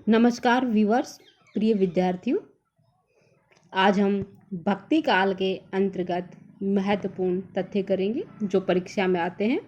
नमस्कार व्यूअर्स, प्रिय विद्यार्थियों। आज हम भक्ति काल के अंतर्गत महत्वपूर्ण तथ्य करेंगे जो परीक्षा में आते हैं।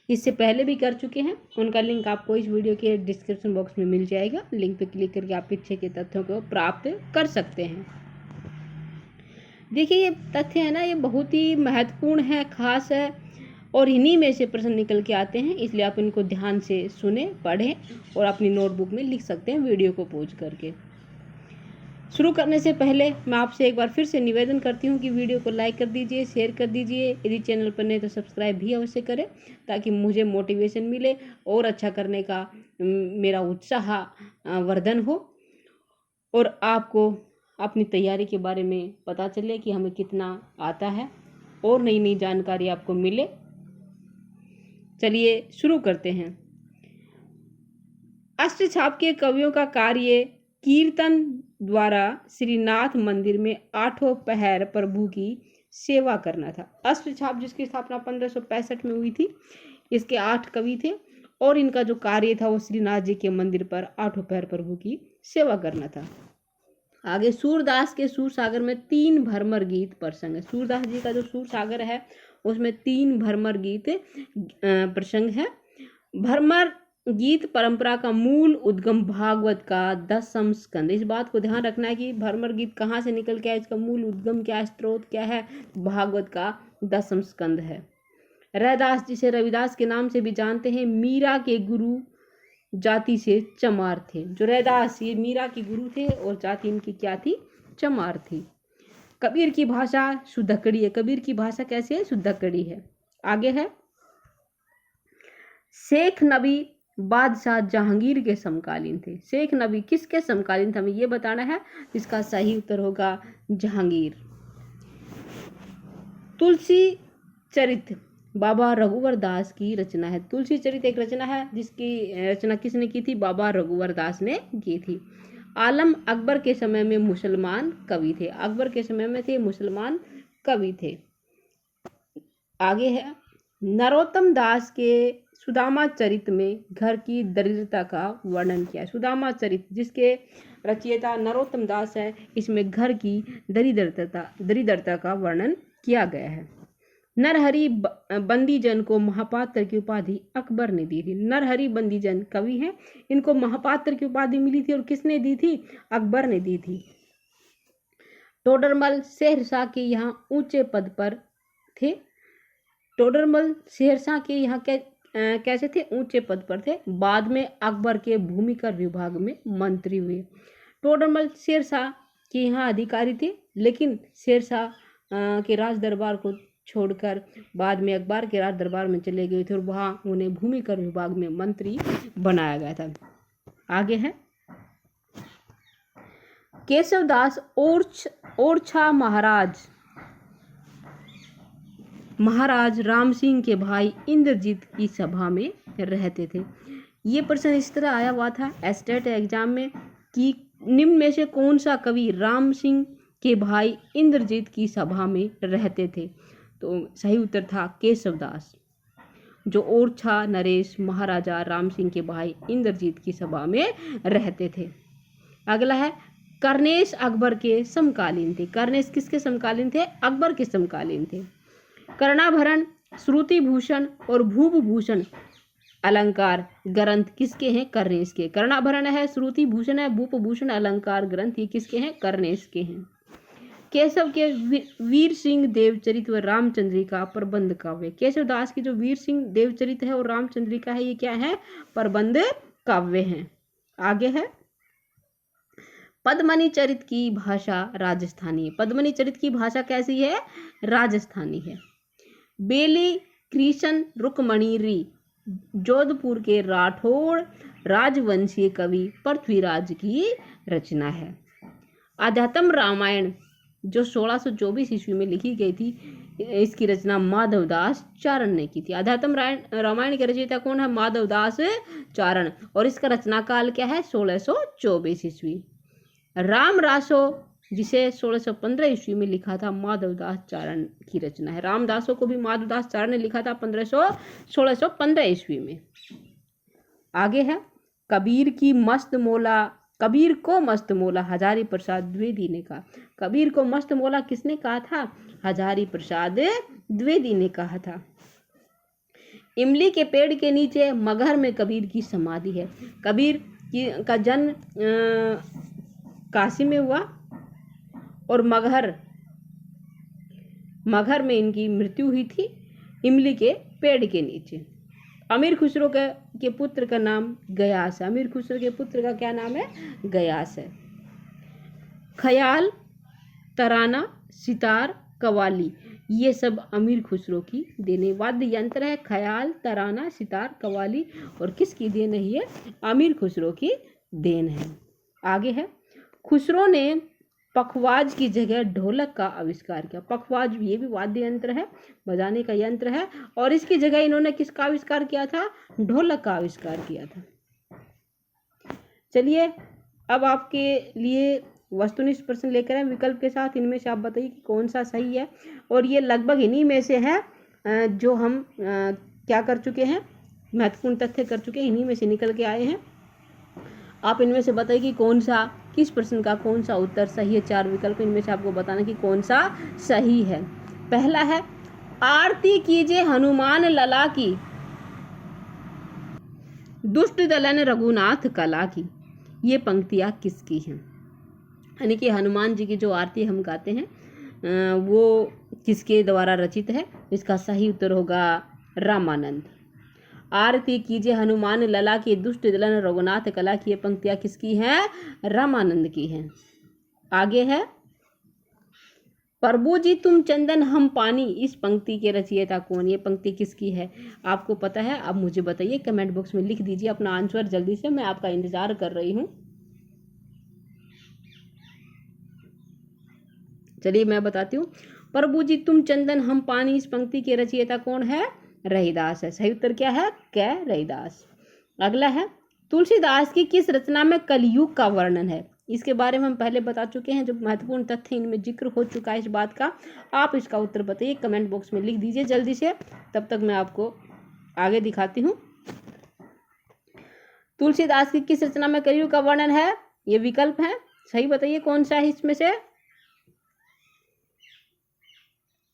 इससे पहले भी कर चुके हैं, उनका लिंक आपको इस वीडियो के डिस्क्रिप्शन बॉक्स में मिल जाएगा। लिंक पर क्लिक करके आप पीछे के तथ्यों को प्राप्त कर सकते हैं। देखिए, ये तथ्य है ना, ये बहुत ही महत्वपूर्ण है, खास है और इन्हीं में से प्रश्न निकल के आते हैं। इसलिए आप इनको ध्यान से सुने, पढ़ें और अपनी नोटबुक में लिख सकते हैं वीडियो को पॉज करके। शुरू करने से पहले मैं आपसे एक बार फिर से निवेदन करती हूँ कि वीडियो को लाइक कर दीजिए, शेयर कर दीजिए। यदि चैनल पर नहीं तो सब्सक्राइब भी अवश्य करें, ताकि मुझे मोटिवेशन मिले और अच्छा करने का मेरा उत्साह वर्धन हो और आपको अपनी तैयारी के बारे में पता चले कि हमें कितना आता है और नई नई जानकारी आपको मिले। चलिए शुरू करते हैं। अष्टछाप के कवियों का कार्य कीर्तन द्वारा श्रीनाथ मंदिर में 8 पहर प्रभु की सेवा करना था। अष्टछाप जिसकी स्थापना 1565 में हुई थी, इसके 8 कवि थे और इनका जो कार्य था वो श्रीनाथ जी के मंदिर पर 8 पहर प्रभु की सेवा करना था। आगे सूरदास के सूरसागर में 3 भ्रमर गीत प्रसंग है। सूरदास जी का जो सूरसागर है उसमें 3 भ्रमर गीत प्रसंग है। भ्रमर गीत परंपरा का मूल उद्गम भागवत का 10वां स्कंद। इस बात को ध्यान रखना है कि भ्रमर गीत कहाँ से निकल के आया, इसका मूल उद्गम क्या, स्रोत क्या है। भागवत का 10वां स्कंद है। रैदास जिसे रविदास के नाम से भी जानते हैं, मीरा के गुरु जाति से चमार थे। जो रैदास ये मीरा के गुरु थे और जाति इनकी क्या थी, चमार थी। कबीर की भाषा शुद्धकड़ी है। कबीर की भाषा कैसी है, शुद्धकड़ी है। आगे है, शेख नबी बादशाह जहांगीर के समकालीन थे। शेख नबी किसके समकालीन था, हमें ये बताना है। इसका सही उत्तर होगा जहांगीर। तुलसी चरित बाबा रघुवर दास की रचना है। तुलसी चरित एक रचना है जिसकी रचना किसने की थी, बाबा रघुवर दास ने की थी। आलम अकबर के समय में मुसलमान कवि थे। अकबर के समय में थे मुसलमान कवि थे। आगे है, नरोत्तम दास के सुदामा चरित में घर की दरिद्रता का वर्णन किया है। सुदामा चरित जिसके रचयिता नरोत्तम दास है, इसमें घर की दरिद्रता का वर्णन किया गया है। नरहरि बंदीजन को महापात्र की उपाधि अकबर ने दी थी। नरहरि बंदीजन कवि हैं, इनको महापात्र की उपाधि मिली थी और किसने दी थी, अकबर ने दी थी। टोडरमल शेरशाह के यहाँ ऊंचे पद पर थे। टोडरमल शेरशाह के यहाँ कैसे थे, ऊंचे पद पर थे। बाद में अकबर के भूमिकर विभाग में मंत्री हुए। टोडरमल शेरशाह के यहाँ अधिकारी थे, लेकिन शेरशाह के राज दरबार को छोड़कर बाद में अकबर के राज दरबार में चले गए थे और वहाँ उन्हें भूमिकर विभाग में मंत्री बनाया गया था। आगे है, केशवदास ओरछा महाराज राम सिंह के भाई इंद्रजीत की सभा में रहते थे। ये प्रश्न इस तरह आया हुआ था स्टेट एग्जाम में कि निम्न में से कौन सा कवि राम सिंह के भाई इंद्रजीत की सभा में रहते थे। तो सही उत्तर था केशवदास, जो ओरछा नरेश महाराजा राम सिंह के भाई इंद्रजीत की सभा में रहते थे। अगला है, कर्नेश अकबर के समकालीन थे। कर्नेश किसके समकालीन थे, अकबर के समकालीन थे। कर्णाभरण, श्रुति भूषण और भूपभूषण अलंकार ग्रंथ किसके हैं, कर्नेश के। कर्णाभरण है, श्रुति भूषण है, भूपभूषण अलंकार ग्रंथ ये किसके हैं, कर्नेश के हैं। केशव के वीर सिंह देवचरित व रामचंद्रिका प्रबंध काव्य। केशवदास की जो वीर सिंह देवचरित है और रामचंद्रिका है, ये क्या है, प्रबंध काव्य हैं। आगे है, पद्मनी चरित की भाषा राजस्थानी है। पद्मनी चरित की भाषा कैसी है, राजस्थानी है। बेली कृष्ण रुक्मणी जोधपुर के राठौड़ राजवंशीय कवि पृथ्वीराज की रचना है। आध्यात्म रामायण जो 1624 ईस्वी में लिखी गई थी, इसकी रचना माधवदास चारण ने की थी। आध्यात्म रामायण के रचयिता कौन है, माधवदास चारण, और इसका रचना काल क्या है, 1624 ईस्वी। राम रासो जिसे 1615 ईस्वी में लिखा था, माधवदास चारण की रचना है। रामदासों को भी माधवदास चारण ने लिखा था 1615 ईस्वी में। आगे है, कबीर को मस्त मोला हजारी प्रसाद द्विवेदी ने कहा। कबीर को मस्त मोला किसने कहा था? हजारी प्रसाद द्विवेदी ने कहा था। इमली के पेड़ के नीचे मगहर में कबीर की समाधि है। कबीर का जन्म काशी में हुआ और मगहर में इनकी मृत्यु हुई थी, इमली के पेड़ के नीचे। अमीर खुसरो के पुत्र का नाम गयास है। अमीर खुसरो के पुत्र का क्या नाम है? गयास है। ख्याल, तराना, सितार, कव्वाली ये सब अमीर खुसरो की देने वाद्य यंत्र है। ख्याल, तराना, सितार, कव्वाली और किसकी देन है? ये अमीर खुसरो की देन है। आगे है, खुसरो ने पखवाज की जगह ढोलक का आविष्कार किया। पखवाज ये भी वाद्य यंत्र है, बजाने का यंत्र है, और इसकी जगह इन्होंने किसका आविष्कार किया था? ढोलक का आविष्कार किया था। चलिए अब आपके लिए वस्तुनिष्ठ प्रश्न लेकर आए विकल्प के साथ। इनमें से आप बताइए कि कौन सा सही है, और ये लगभग इन्हीं में से है जो हम क्या कर चुके हैं, महत्वपूर्ण तथ्य कर चुके हैं, इन्हीं में से निकल के आए हैं। आप इनमें से बताइए कि कौन सा, किस प्रश्न का कौन सा उत्तर सही है। 4 विकल्प इनमें से आपको बताना कि कौन सा सही है। पहला है, आरती कीजिए हनुमान लला की, दुष्ट दलन रघुनाथ कला की। ये पंक्तियाँ किसकी हैं? यानी कि हनुमान जी की जो आरती हम गाते हैं वो किसके द्वारा रचित है? इसका सही उत्तर होगा रामानंद। आरती कीजिए हनुमान लला की, दुष्ट दलन रघुनाथ कला की। ये पंक्तियाँ किसकी हैं? रामानंद की हैं। आगे है, प्रभु जी तुम चंदन हम पानी। इस पंक्ति के रचयिता कौन? ये पंक्ति किसकी है? आपको पता है? आप मुझे बताइए, कमेंट बॉक्स में लिख दीजिए अपना आंसर जल्दी से, मैं आपका इंतजार कर रही हूँ। चलिए मैं बताती हूँ। प्रभु जी तुम चंदन हम पानी, इस पंक्ति के रचयिता कौन है? रहीदास है। सही उत्तर क्या है? कै रहीदास। अगला है, तुलसीदास की किस रचना में कलयुग का वर्णन है? इसके बारे में हम पहले बता चुके हैं, जो महत्वपूर्ण तथ्य इनमें जिक्र हो चुका है इस बात का। आप इसका उत्तर बताइए, कमेंट बॉक्स में लिख दीजिए जल्दी से, तब तक मैं आपको आगे दिखाती हूँ। तुलसीदास की किस रचना में कलयुग का वर्णन है? ये विकल्प है, सही बताइए कौन सा है इसमें से?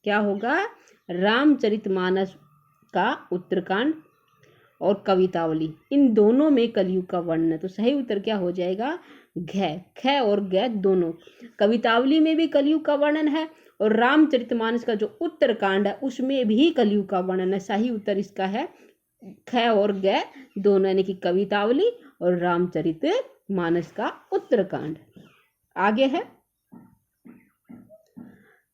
क्या होगा? रामचरितमानस का उत्तरकांड और कवितावली, इन दोनों में कलयुग का वर्णन है। तो सही उत्तर क्या हो जाएगा? घ। ख और ग दोनों। कवितावली में भी कलयुग का वर्णन है और रामचरितमानस का जो उत्तरकांड है उसमें भी कलयुग का वर्णन है। सही उत्तर इसका है ख और ग दोनों, यानी कि कवितावली और रामचरितमानस का उत्तरकांड। आगे है,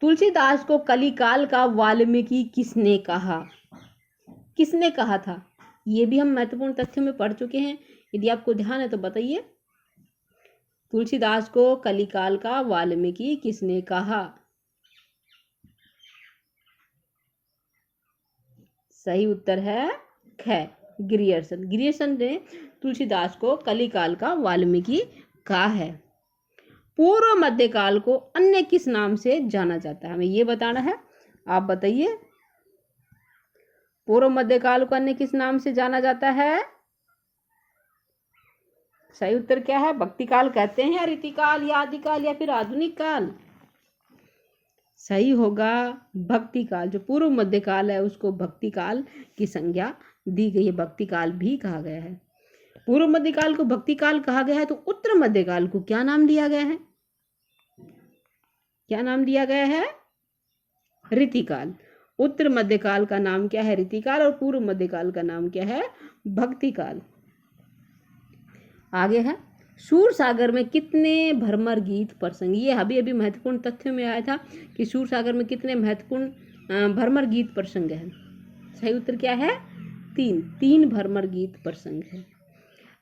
तुलसीदास को कलिकाल का वाल्मीकि किसने कहा? किसने कहा था? ये भी हम महत्वपूर्ण तथ्यों में पढ़ चुके हैं, यदि आपको ध्यान है तो बताइए। तुलसीदास को कलिकाल का वाल्मीकि किसने कहा? सही उत्तर है ख, ग्रियर्सन। ग्रियर्सन ने तुलसीदास को कलिकाल का वाल्मीकि कहा है। पूर्व मध्यकाल को अन्य किस नाम से जाना जाता है? हमें ये बताना है, आप बताइए। पूर्व मध्यकाल को अन्य किस नाम से जाना जाता है? सही उत्तर क्या है? भक्ति काल कहते हैं, रीतिकाल या आदिकाल या फिर आधुनिक काल? सही होगा भक्ति काल। जो पूर्व मध्यकाल है उसको भक्ति काल की संज्ञा दी गई है, भक्ति काल भी कहा गया है। पूर्व मध्यकाल को भक्ति काल कहा गया है, तो उत्तर मध्यकाल को क्या नाम दिया गया है? क्या नाम दिया गया है? रीतिकाल। उत्तर मध्यकाल का नाम क्या है? रीतिकाल। और पूर्व मध्यकाल का नाम क्या है? भक्ति काल। आगे है, सूर सागर में कितने भ्रमर गीत प्रसंग? ये अभी अभी महत्वपूर्ण तथ्यों में आया था कि सूर सागर में कितने महत्वपूर्ण भ्रमर गीत प्रसंग है। सही उत्तर क्या है? 3 भ्रमर गीत प्रसंग है।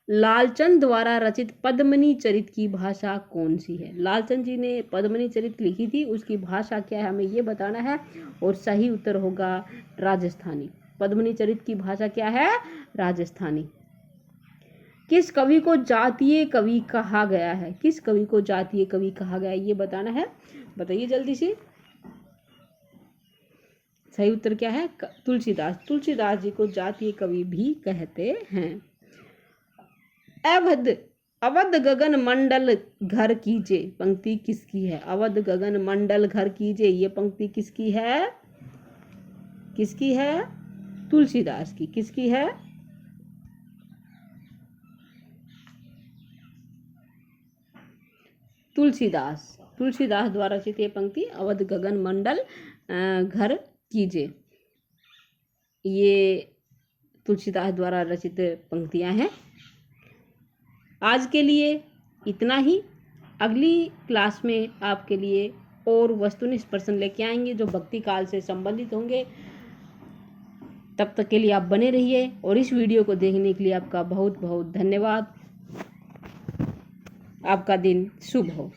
लालचंद द्वारा रचित पद्मिनी चरित की भाषा कौन सी है? लालचंद जी ने पद्मिनी चरित लिखी थी, उसकी भाषा क्या है हमें ये बताना है, और सही उत्तर होगा राजस्थानी। पद्मिनी चरित की भाषा क्या है? राजस्थानी। किस कवि को जातीय कवि कहा गया है? किस कवि को जातीय कवि कहा गया है ये बताना है, बताइए जल्दी से। सही उत्तर क्या है? तुलसीदास। तुलसीदास जी को जातीय कवि भी कहते हैं। अवध अवध गगन मंडल घर कीजे, पंक्ति किसकी है? अवध गगन मंडल घर कीजे, ये पंक्ति किसकी है? किसकी है? तुलसीदास की। किसकी है? तुलसीदास द्वारा रचित ये पंक्ति अवध गगन मंडल घर कीजे, ये तुलसीदास द्वारा रचित पंक्तियां हैं। आज के लिए इतना ही। अगली क्लास में आपके लिए और वस्तुनिष्ठ प्रश्न लेके आएंगे जो भक्ति काल से संबंधित होंगे। तब तक के लिए आप बने रहिए और इस वीडियो को देखने के लिए आपका बहुत बहुत धन्यवाद। आपका दिन शुभ हो।